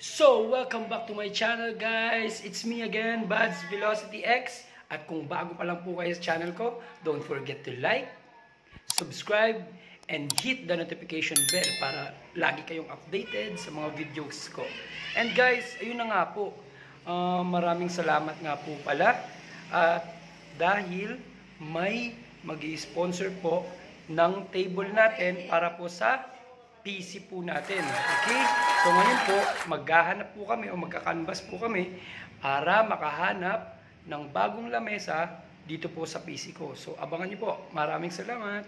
So, welcome back to my channel guys. It's me again, Buds Velocity X. At kung bago pa lang po kayo sa channel ko, don't forget to like, subscribe, and hit the notification bell para lagi kayong updated sa mga videos ko. And guys, ayun na nga po. Maraming salamat nga po pala. At dahil may mag-i-sponsor po ng table natin para po sa PC po natin. Okay? So ngayon po, maghahanap po kami o magkakanvas po kami para makahanap ng bagong lamesa dito po sa PC ko. So abangan niyo po. Maraming salamat.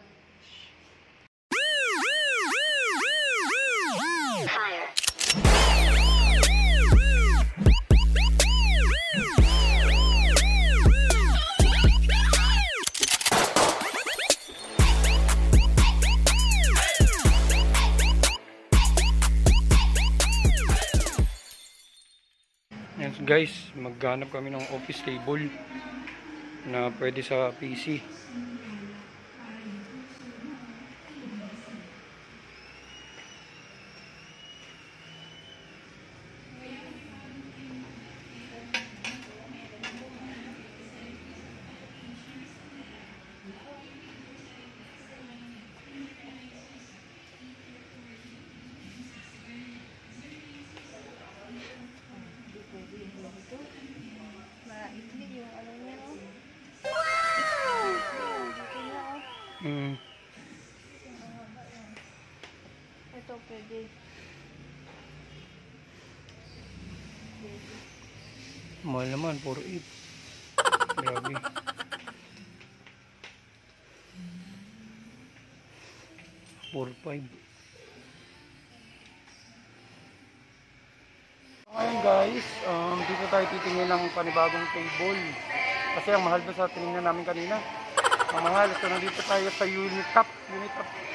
Yes guys, maghanap kami ng office table na pwede sa PC. Ito pwede. Mahal naman, 4.8. Grabe. $4.5. Ngayon guys, dito tayo titingin ng panibagong table. Kasi ang mahal doon sa tinignan namin kanina. Ang mahal, so nandito tayo sa Unitop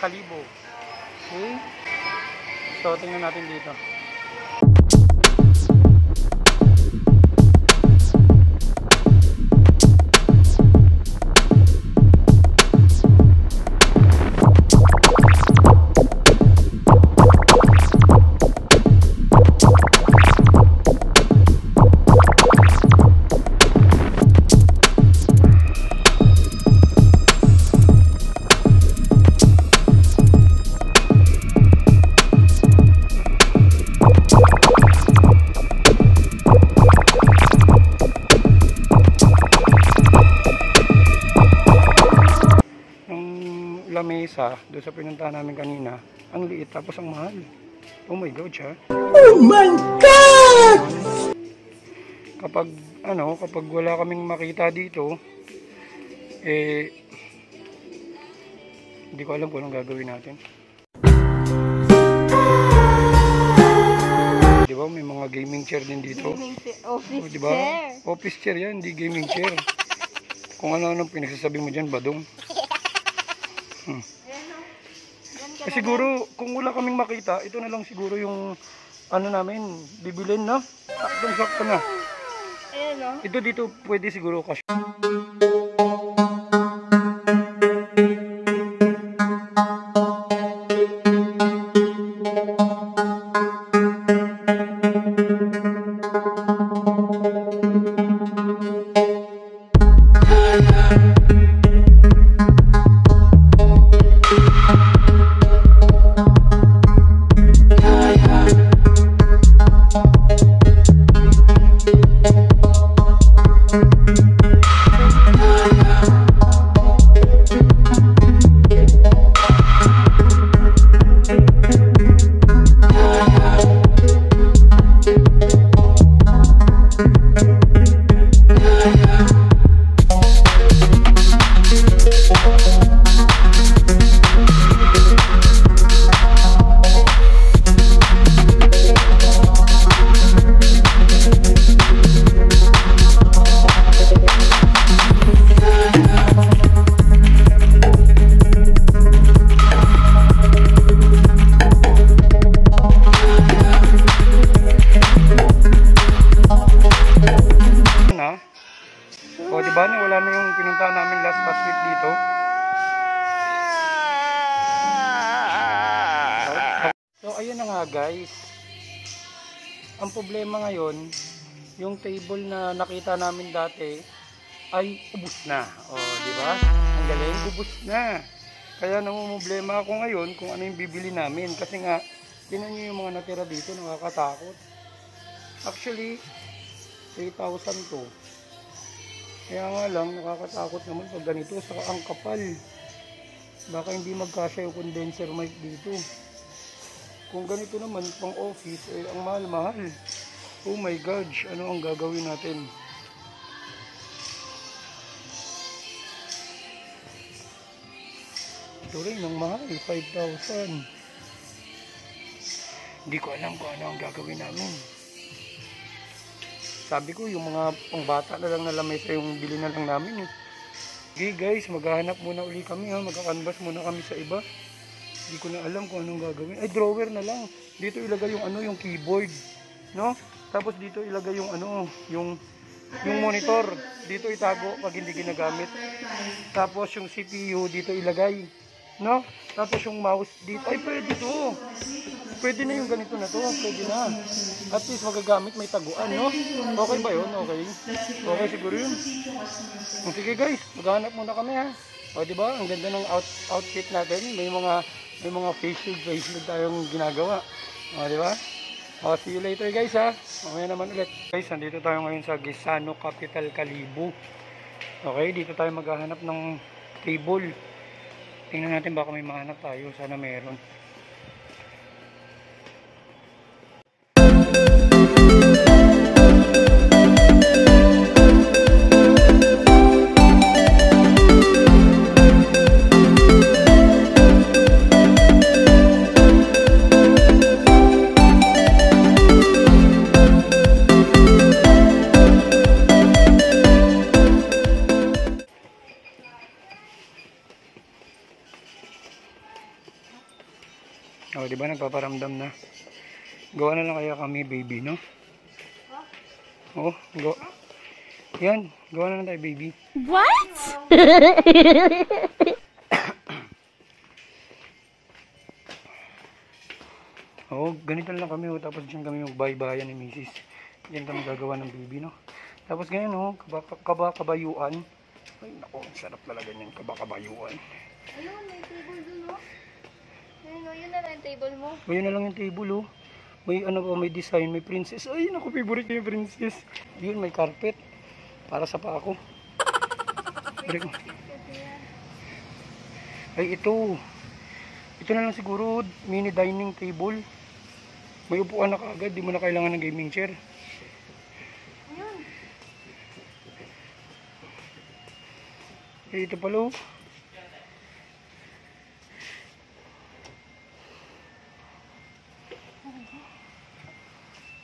Kalibo. Okay? So tingnan natin dito. Lamesa doon sa pinuntahan namin kanina, ang liit tapos ang mahal. Oh my god siya. Oh my god! Kapag wala kaming makita dito, hindi ko alam kung anong gagawin natin. Di ba may mga gaming chair din dito? Office diba? chair. Office chair yan, hindi gaming chair. Kung ano-anong pinagsasabi mo dyan, badong. Siguro kung wala kaming makita, ito na lang siguro yung ano namin, bibilin na. Sakto na. Ayan no? Ito dito pwede siguro kasi. ang problema ngayon, yung table na nakita namin dati ay ubos na. O, di ba? Ang galing, ubos na. Kaya namumblema ako ngayon kung ano yung bibili namin. Kasi nga, tinan nyo yung mga natira dito, nakakatakot. Actually, 3,000 to. Kaya nga lang, nakakatakot naman pag ganito. Saka ang kapal. Baka hindi magkasya yung condenser mic dito. Kung ganito naman, pang office, eh, ang mahal-mahal. Oh my gosh, ano ang gagawin natin? Ito rin, ang mahal, 5,000. Hindi ko alam kung ano ang gagawin namin. Sabi ko, yung mga pangbata na lang na lamesa yung bili na lang namin. Okay guys, maghahanap muna uli kami ha. Magka-canvas muna kami sa iba. Hindi ko na alam kung anong gagawin. Ay, drawer na lang. Dito ilagay yung ano, yung keyboard. No? Tapos dito ilagay yung ano, yung monitor. Dito itago pag hindi ginagamit. Tapos yung CPU dito ilagay. No? Tapos yung mouse dito. Ay, pwede to. Pwede na yung ganito na to. Pwede na. At least magagamit, may taguan, no? Okay ba yun? Okay. Okay siguro yun. Sige guys, maghanap muna kami ha. O diba? Ang ganda ng outfit natin. May mga face shield tayong ginagawa. O diba? O, see you later guys ha. Mamaya naman ulit. Guys, nandito tayo ngayon sa Gisano Capital Kalibu. Okay, dito tayo maghahanap ng table. Tingnan natin baka may mahanap tayo. Sana meron. O, di ba nagpaparamdam na? Gawa na lang kaya kami, baby, no? Oh, go. Yan, gawa na lang tayo, baby. What? Oo, ganito lang kami, oh. Tapos dyan kami magbaybayan ni Mrs. Dyan kami gagawa ng baby, no? Tapos ganyan, oh, kabayuan. Ay, naku, sarap talaga yan, kabayuan. Ayun, may table dun, no? Ayun, no, yun na lang yung table mo. Ayun na lang yung table, oh. May ano pa, may design, may princess. Ay, naku, favorite ko yung princess. Yun, may carpet. Para sa pako. Ay, ito. Ito na lang siguro, mini dining table. May upuan na kaagad, di mo na kailangan ng gaming chair. Ayun. Eh, ito pala, oh.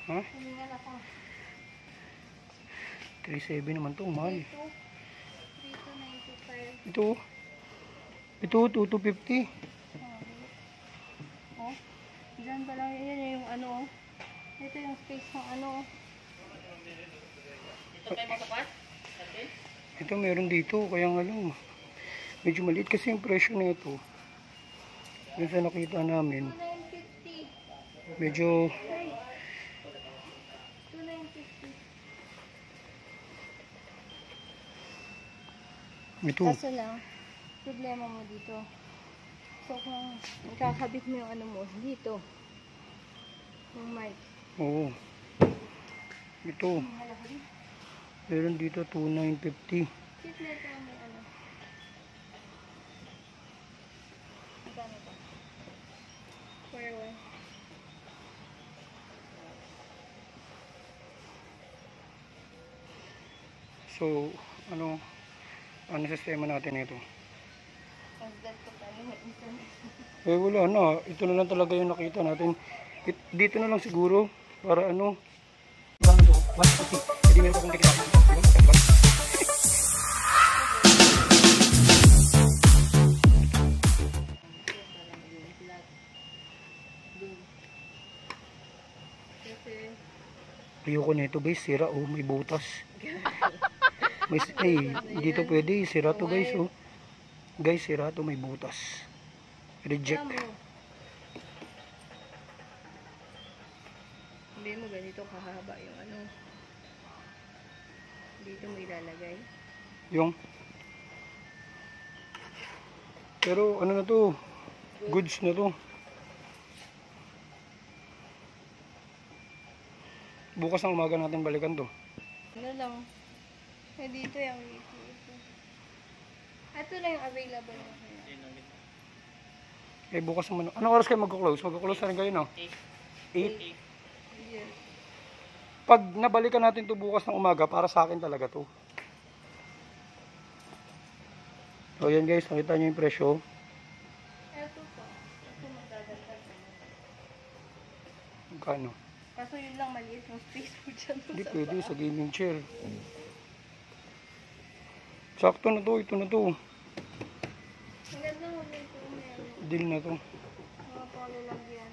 Ha? Hiningal ako. 3.7 naman to, mahal. Ito. 3,295. Ito 2,250. Oh. Diyan pa lang yun yung ano, oh. Ito yung space ng ano, oh. Ito meron dito, kaya nga lang medyo maliit kasi yung presyo na ito. Yung sa nakita namin, 2,950. medyo 2,950. ito. Kaso lang, problema mo dito. So kung ikakabit mo yung ano mo, dito. Yung mic. Oo. Ito. Meron dito 2,950. Sit na ito may ano. Magkano ba? Square one. So, ano sistema natin ito? Pagdal ko tayo may internet. Eh wala na, ito na lang talaga yung nakita natin. Dito na lang siguro, para ano. Bang ito, 150. Hindi meron akong kikita. Ayoko na ito guys, sira oh, may butas. May, dito pwede, sira to guys oh. Guys, sira to, may butas. Reject. Hindi mo ganito kahaba yung ano. Dito mo ilalagay. Yung. Pero ano na to? Goods na to. Bukas ng umaga natin balikan to. Ano lang. Eh, dito yung ito. Ito lang yung available na kaya. Eh bukas naman. Anong oras kayo magko-close? Magko-close na rin kayo, no? 8. Yes. Pag nabalikan natin to bukas ng umaga, para sa akin talaga to. So yan guys, nakita nyo yung presyo. Ito pa. Ito magdadagdag naman. Magkano? Kaso yun lang maliit yung space mo dyan. Hindi pwede sa gaming chair. Sakto na to, ito na to. Ang ganda mo dito. Deal na to. Mga palalagyan.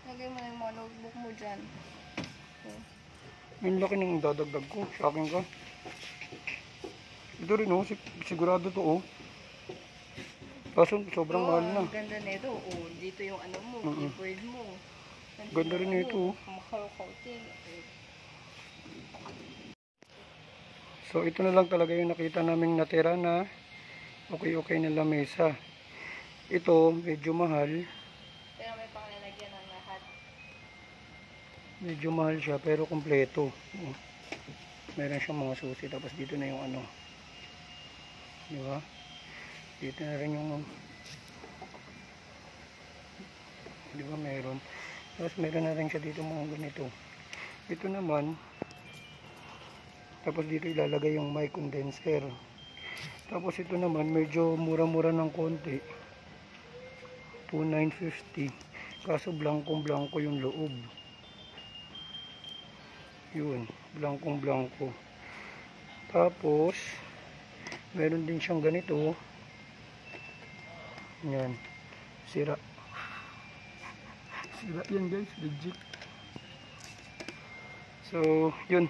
Lagay mo na yung mga notebook mo dyan. Okay. Yung laki ng dadagdag ko. Shocking ka. Ito rin oh, sigurado to oh. Kaso sobrang mahal na. Ang ganda nito. Oh, dito yung ano mo, keyboard mo. Ganda rin ito. Makakauting. So ito na lang talaga yung nakita naming natira na okay na lamesa. Ito medyo mahal. Pero may pangalagyan ng lahat. Medyo mahal siya pero kompleto. Oh. Meron siyang mga susi tapos dito na yung ano. Di ba? Dito na rin yung di ba meron. Tapos meron na rin siya dito mga ganito. Ito naman tapos dito ilalagay yung mic condenser. Tapos ito naman medyo mura-mura ng konti. 2,950. Kaso blankong-blanko yung loob. Yun, blankong-blanko. Tapos meron din siyang ganito. Yan. Sira. Sira yan guys, legit. So, yun.